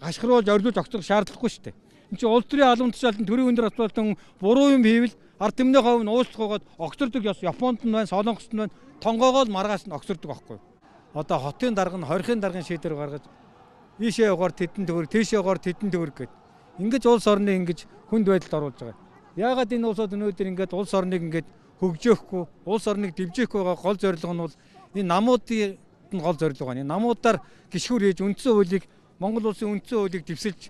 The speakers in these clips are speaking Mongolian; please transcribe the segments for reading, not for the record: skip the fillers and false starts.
Ашхруулж орилуулж огцох шаардлагагүй шүү дээ. Энд чинь улс төрийн албан тушаалтан төрийн өндөр асуудалтан буруу юм хийвэл ард түмний ховь нь уучлахгүйгээд огцордог ёс Японд нь байна, Солонгост нь байна. Тонгоогоод маргааш нь огцордог байхгүй. Одоо хотын дарга нь хорихын даргын шийдвэр гаргаж ийшээ явгаар тэдэн төгрөг, тийшээ явгаар тэдэн төгрөг гэд. Ингэж улс орныг ингэж хүнд байдалд оруулж байгаа. Яагаад энэ улсууд өнөөдөр ингэж улс орныг ингэж хөгжөөхгүй, улс орныг дэмжихгүй байгаа гол зорилго нь бол энэ намуудын гол зорилго байна. Намуудаар гишгүүр хийж үндсэн хуулийг Монгол улсын үндсэн хуулийг дэвсэлж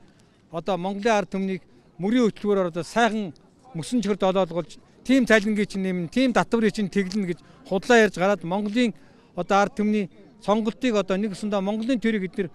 одоо Монголын ард түмнийг мөрийн хөтөлбөрөөр одоо сайхан мөсөн чөхөр долоолгуулж тийм цалингийн чинь нэмнэ, тийм татврын чинь тэглэнэ гэж худлаа ярьж гараад Монголын одоо ард түмний сонголтыг одоо нэг өсөндөө Монголын төрийг эдгээр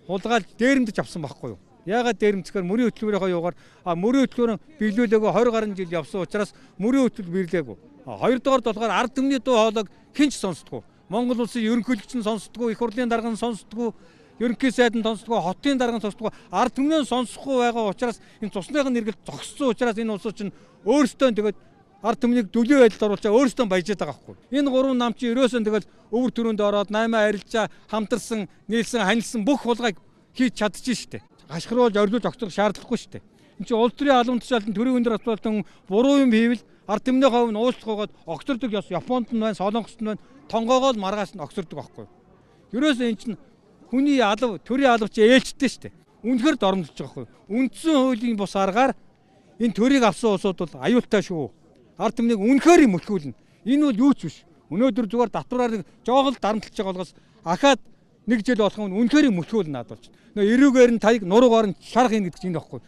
хулгайлж дээрэмдэж авсан байхгүй юу? Яагаад дээрэмцэхээр мөрийн хөтөлбөрийнхөө юугаар мөрийн хөтөлбөр биелүүлээгөө 20 гаруй жил явсан учраас мөрийн хөтөлбөр биелээгүй. Хоёрдугаард болохоор ард түмний дуу хоолойг хинч сонсдоггүй. Монгол улсын ерөнхийлөгч нь сонсдоггүй, их хурлын дарга нь сонсдоггүй, ерөнхий сайд нь сонсдоггүй, хотын дарга нь сонсдоггүй, ард түмнээ сонсохгүй байгаа учраас энэ цусныхын нэргэлт зогссон учраас энэ улсууд чинь өөрсдөө тэгээд ард түмнийг дүлий байдалд оруулчаа өөрсдөө баяжаад байгаа байхгүй. Энэ гурван нам чи ерөөсөө тэгэл өвөр төрөнд ороод наймаа арилжаа, хамтарсан, нийлсэн, ханилсан бүх хулгайг хийж чадчих штэ. Ашхруулж орилуулж огцох шаардлагагүй штэ. Энд чинь улс төрийн албан тушаалтан төрийн өндөр асуудалтан буруу юм хийвэл ард түмний ховь нь уучлахгүйгээд огцордог ёс Японд нь байна, Солонгост нь байна. Тонгоогоод маргааш нь огцордог байхгүй. Ерөөсөө эн чинь хүний алав, төрийн алав чи ээлжтэй штэ. Үнэхээр доромжилж байгаа байхгүй. Үндсэн хуулийн бус аргаар энэ төрийг авсан улсууд бол аюултай шүү. Ард түмнийг үнэхээр мөлхүүлнэ. Энэ бол юу ч биш. Өнөөдөр зүгээр татвараар жоогол дарамтлж байгаа болохоос ахаад нэг жил болох нь үнэхээр мөлхүүлнэ надад болж. Нөө эрүүгээр нь таяг нуруугаар нь шарах юм гэдэг чинь энэ байхгүй.